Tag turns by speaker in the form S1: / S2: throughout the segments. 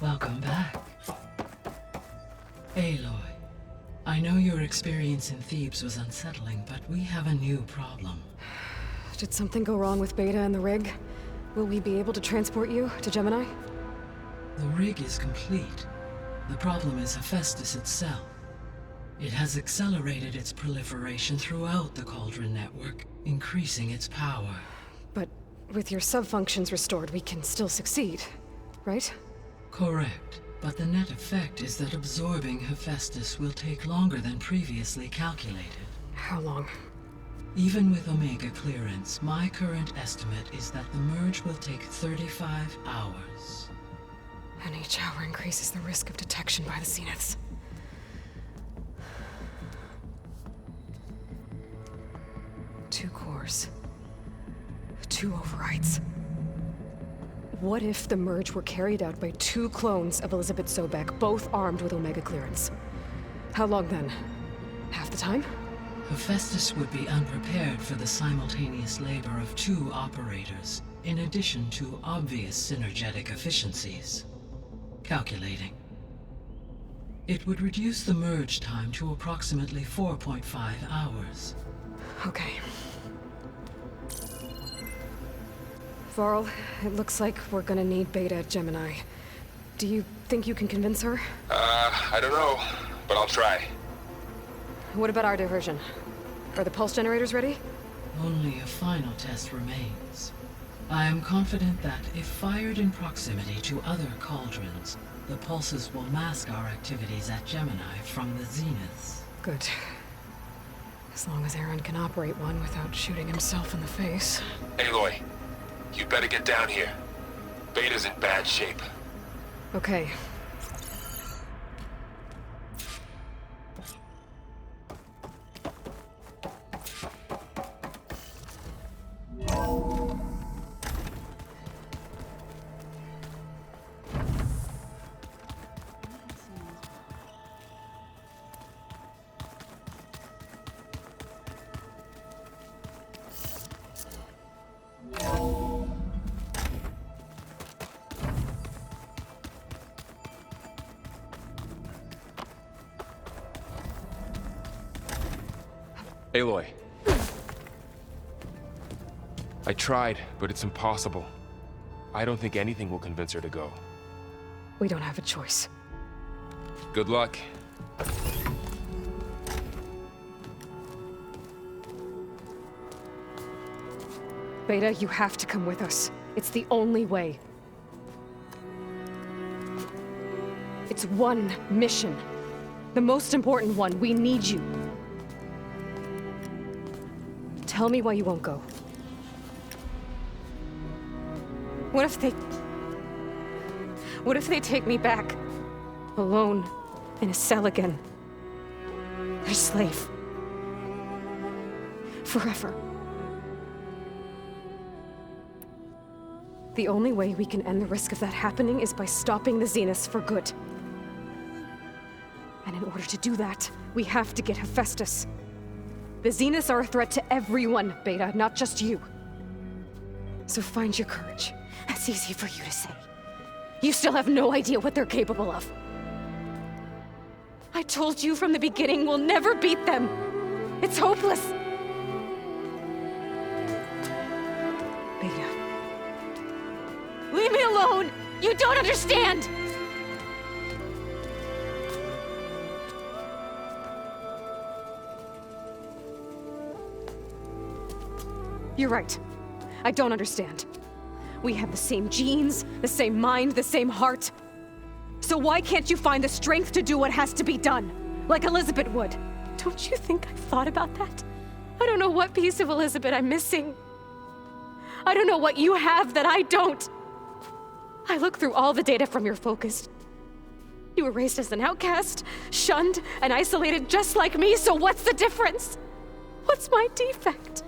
S1: Welcome back. Aloy, I know your experience in Thebes was unsettling, but we have a new problem.
S2: Did something go wrong with Beta and the rig? Will we be able to transport you to Gemini?
S1: The rig is complete. The problem is Hephaestus itself. It has accelerated its proliferation throughout the Cauldron network, increasing its power.
S2: But with your sub-functions restored, we can still succeed, right?
S1: Correct, but the net effect is that absorbing Hephaestus will take longer than previously calculated.
S2: How long?
S1: Even with Omega clearance, my current estimate is that the merge will take 35 hours.
S2: And each hour increases the risk of detection by the Zeniths. Two cores. Two overrides. What if the merge were carried out by two clones of Elizabeth Sobek, both armed with Omega clearance? How long then? Half the time?
S1: Hephaestus would be unprepared for the simultaneous labor of two operators, in addition to obvious synergetic efficiencies. Calculating. It would reduce the merge time to approximately 4.5 hours.
S2: Okay. Varl, it looks like we're gonna need Beta at Gemini. Do you think you can convince her?
S3: I don't know, but I'll try.
S2: What about our diversion? Are the pulse generators ready?
S1: Only a final test remains. I am confident that if fired in proximity to other cauldrons, the pulses will mask our activities at Gemini from the Zeniths.
S2: Good. As long as Aaron can operate one without shooting himself in the face.
S3: Aloy, you better get down here. Beta's in bad shape.
S2: Okay.
S3: Aloy. I tried, but it's impossible. I don't think anything will convince her to go.
S2: We don't have a choice.
S3: Good luck.
S2: Beta, you have to come with us. It's the only way. It's one mission. The most important one. We need you. Tell me why you won't go. What if they take me back? Alone, in a cell again. Their slave. Forever. The only way we can end the risk of that happening is by stopping the Zeniths for good. And in order to do that, we have to get Hephaestus. The Zeniths are a threat to everyone, Beta, not just you. So find your courage. That's easy for you to say. You still have no idea what they're capable of. I told you from the beginning, we'll never beat them. It's hopeless. Beta. Leave me alone! You don't understand! You're right. I don't understand. We have the same genes, the same mind, the same heart. So why can't you find the strength to do what has to be done? Like Elizabeth would. Don't you think I've thought about that? I don't know what piece of Elizabeth I'm missing. I don't know what you have that I don't. I look through all the data from your focus. You were raised as an outcast, shunned, and isolated just like me, so what's the difference? What's my defect?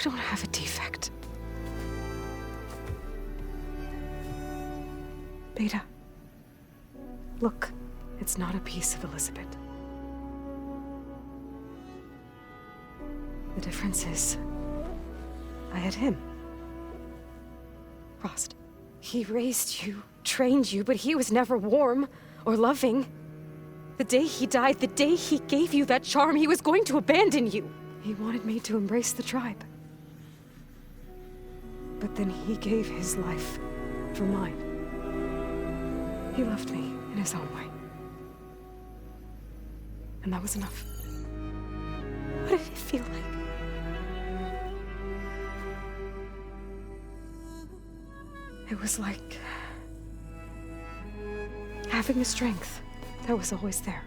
S2: You don't have a defect. Beta. Look, it's not a piece of Elizabeth. The difference is, I had him. Frost. He raised you, trained you, but he was never warm or loving. The day he died, the day he gave you that charm, he was going to abandon you. He wanted me to embrace the tribe. But then he gave his life for mine. He loved me in his own way. And that was enough. What did it feel like? It was like having the strength that was always there.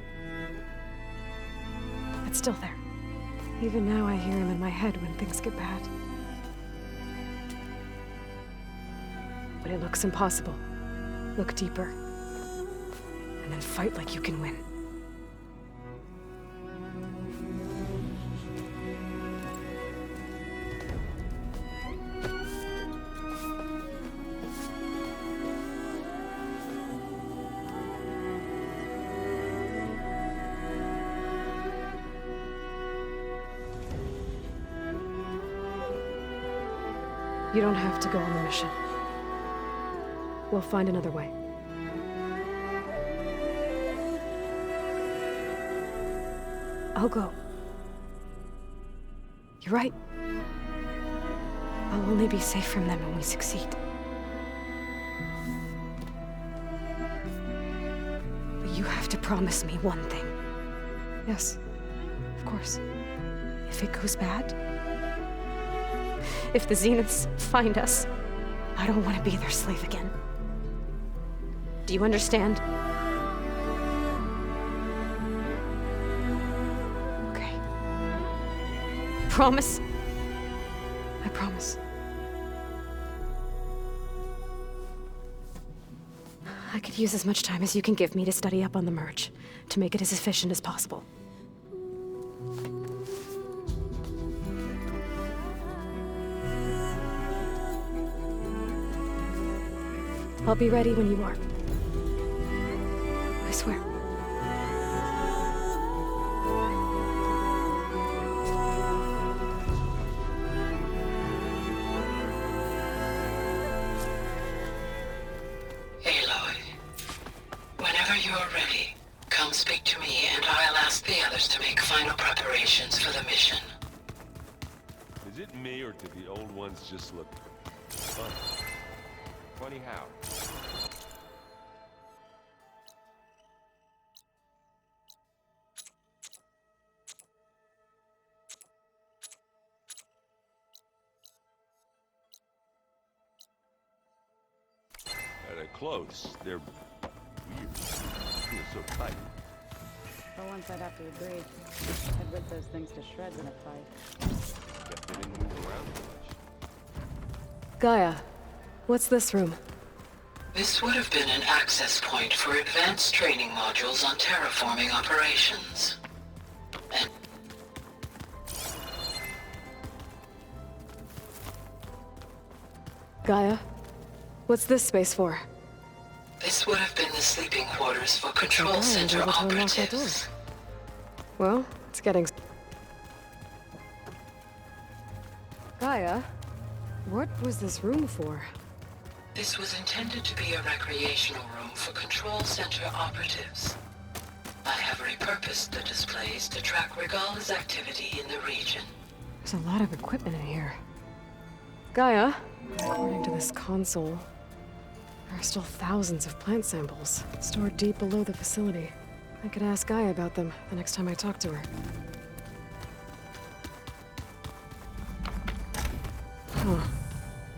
S2: It's still there. Even now I hear him in my head when things get bad. But it looks impossible. Look deeper. And then fight like you can win. You don't have to go on the mission. We'll find another way. I'll go. You're right. I'll only be safe from them when we succeed. But you have to promise me one thing. Yes, of course. If it goes bad, if the Zeniths find us, I don't want to be their slave again. Do you understand? Okay. Promise? I promise. I could use as much time as you can give me to study up on the merge, to make it as efficient as possible. I'll be ready when you are. I swear.
S1: Aloy, whenever you're ready, come speak to me and I'll ask the others to make final preparations for the mission.
S3: Is it me or did the old ones just look funny? Funny how? At a close, they're weird. They're so tight.
S4: For once, I'd have to agree. I'd rip those things to shreds in a fight.
S3: Guess they didn't move around much.
S2: Gaia, what's this room?
S1: This would have been an access point for advanced training modules on terraforming operations. And
S2: Gaia, what's this space for?
S1: this would have been the sleeping quarters for control
S2: Gaia was
S1: center
S2: able to unlock that door.
S1: operatives.
S2: Well, it's getting... Gaia, what was this room for?
S1: This was intended to be a recreational room for control center operatives. I have repurposed the displays to track Regal's activity in the region.
S2: There's a lot of equipment in here. Gaia, according to this console, there are still thousands of plant samples stored deep below the facility. I could ask Gaia about them the next time I talk to her. Huh.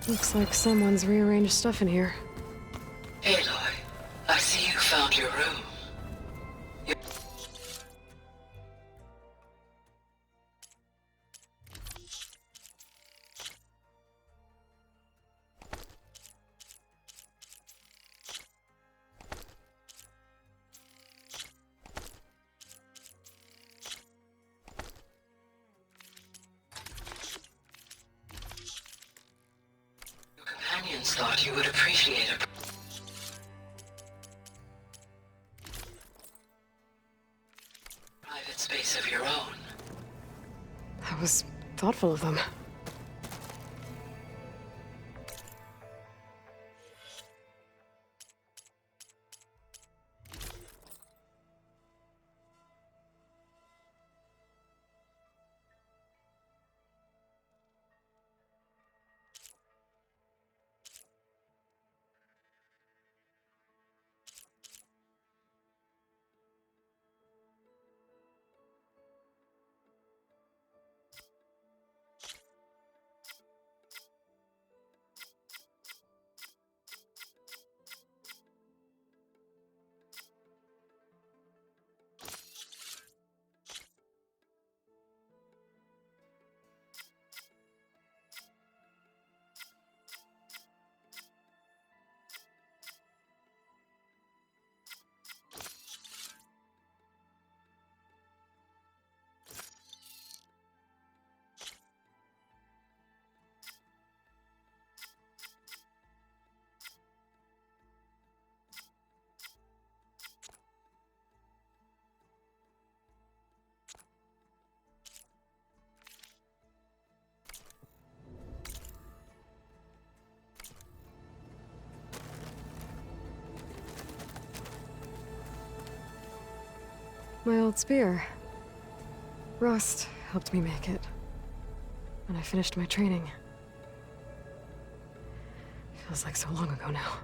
S2: Looks like someone's rearranged stuff in here.
S1: Aloy, I see you found your room. Guardians thought you would appreciate a private space of your own.
S2: That was thoughtful of them. My old spear. Rust helped me make it. When I finished my training. Feels like so long ago now.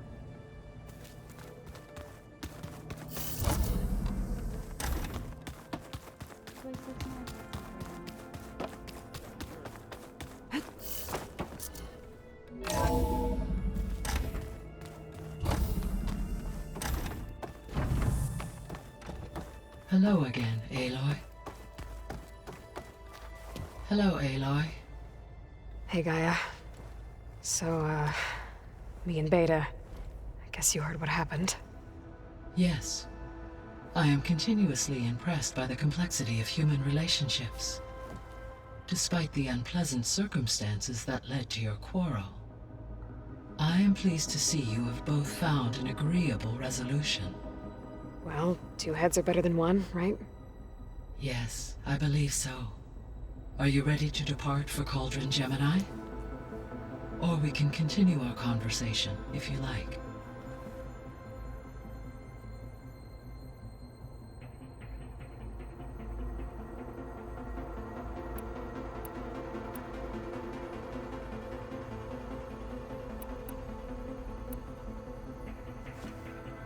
S1: Hello again, Aloy. Hello, Aloy.
S2: Hey, Gaia. So, me and Beta. I guess you heard what happened.
S1: Yes. I am continuously impressed by the complexity of human relationships. Despite the unpleasant circumstances that led to your quarrel, I am pleased to see you have both found an agreeable resolution.
S2: Well, two heads are better than one, right?
S1: Yes, I believe so. Are you ready to depart for Cauldron Gemini? Or we can continue our conversation, if you like.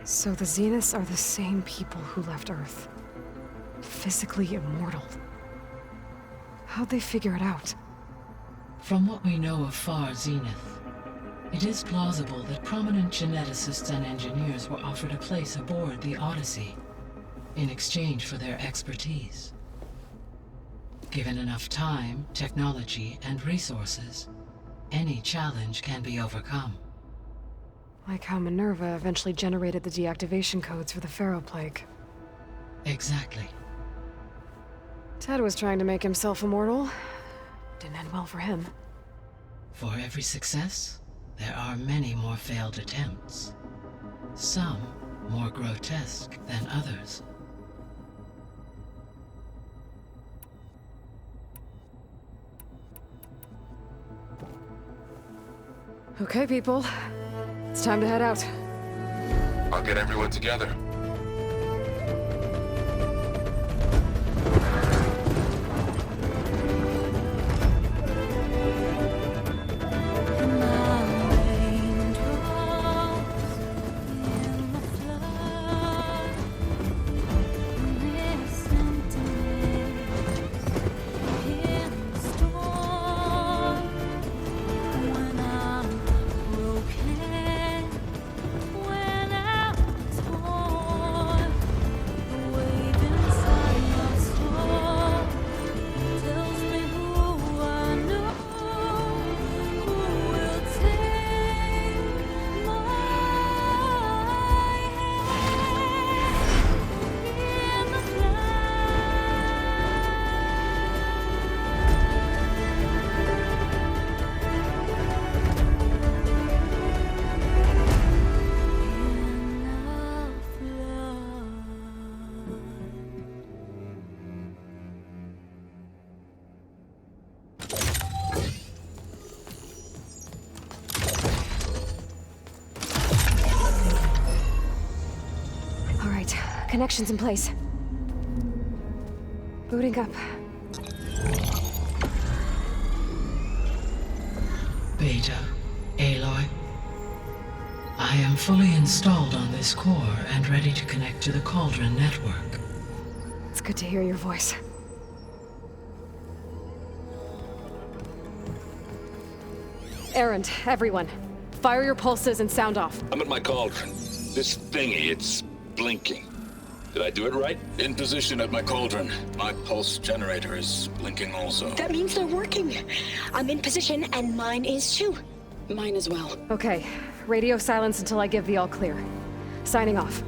S2: So the Zeniths are the same people who left Earth. Physically immortal. How'd they figure it out?
S1: From what we know of Far Zenith, it is plausible that prominent geneticists and engineers were offered a place aboard the Odyssey in exchange for their expertise. Given enough time, technology, and resources, any challenge can be overcome.
S2: Like how Minerva eventually generated the deactivation codes for the Pharaoh Plague.
S1: Exactly.
S2: Ted was trying to make himself immortal. Didn't end well for him.
S1: For every success, there are many more failed attempts. Some more grotesque than others.
S2: Okay, people. It's time to head out.
S5: I'll get everyone together.
S6: When I'm
S2: Connections in place. Booting up.
S1: Beta, Aloy. I am fully installed on this core and ready to connect to the Cauldron network.
S2: It's good to hear your voice. Errand, everyone. Fire your pulses and sound off.
S6: I'm at my cauldron. This thingy, it's blinking. Did I do it right? In position at my cauldron. My pulse generator is blinking also.
S7: That means they're working. I'm in position, and mine is too. Mine as well.
S2: Okay. Radio silence until I give the all clear. Signing off.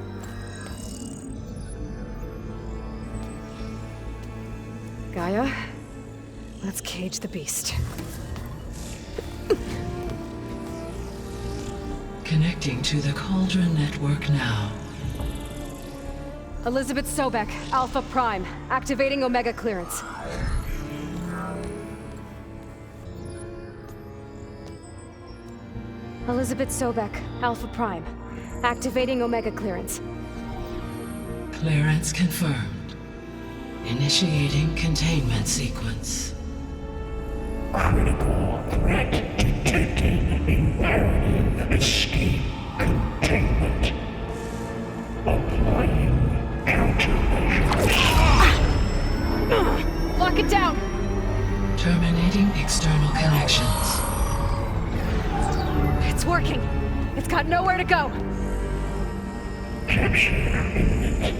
S2: Gaia, let's cage the beast.
S1: Connecting to the Cauldron network now.
S2: Elizabeth Sobek, Alpha Prime, activating Omega clearance. Elizabeth Sobek, Alpha Prime, activating Omega clearance.
S1: Clearance confirmed. Initiating containment sequence.
S8: Critical threat detected. Imperative escape containment. Applying countermeasures.
S2: Lock it down!
S1: Terminating external connections.
S2: It's working. It's got nowhere to go.
S8: Capture imminent.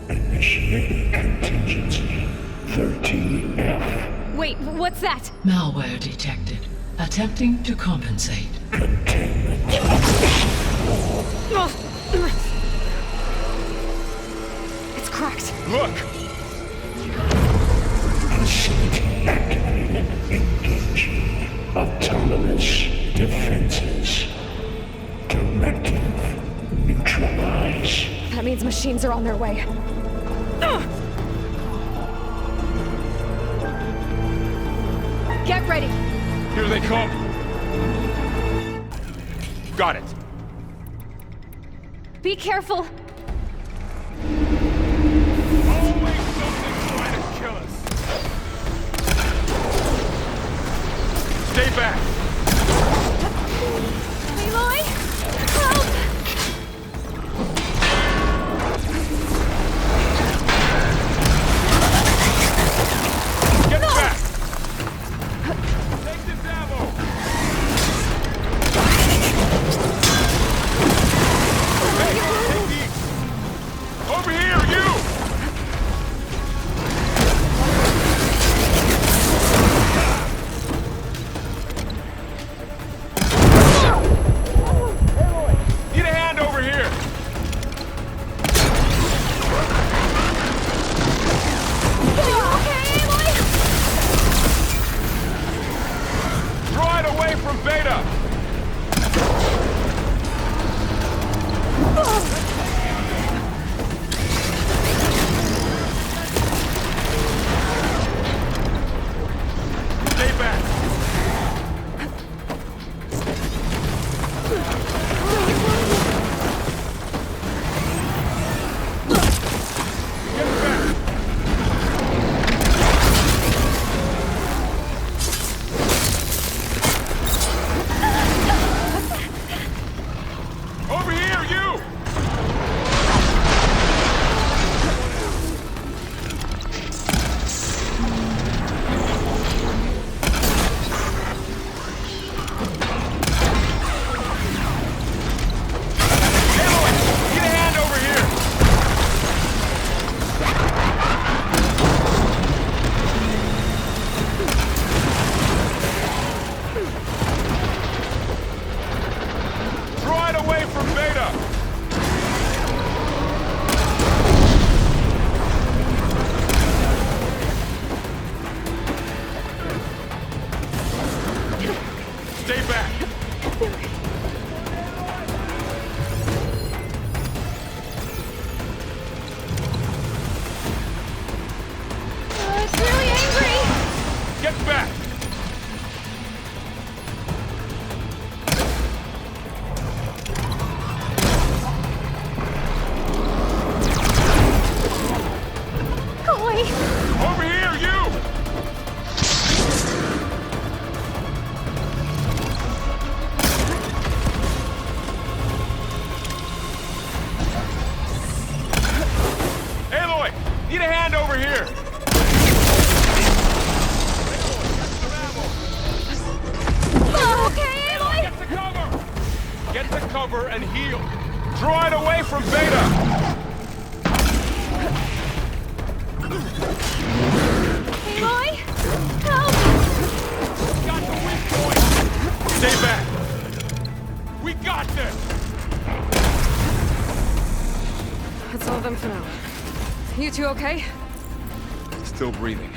S8: Initiating contingency 13F.
S2: Wait, what's that?
S1: Malware detected. Attempting to compensate.
S8: Containment.
S2: It's cracked.
S3: Look!
S8: Facility activated. Engaging autonomous defenses. Directive neutralize.
S2: That means machines are on their way. Get ready.
S3: Here they come! Got it!
S2: Be careful.
S3: Always something trying to kill us! Stay back!
S2: Aloy! Help!
S3: Get back! Take this ammo! Hey, take these! Over here, you! over here!
S2: Okay, Aloy?
S3: Get to cover! Get to cover and heal! Draw it away from Beta!
S2: Aloy? Help!
S3: Got the weak point! Stay back! We got this!
S2: That's all of them for now. You two okay?
S3: Still breathing.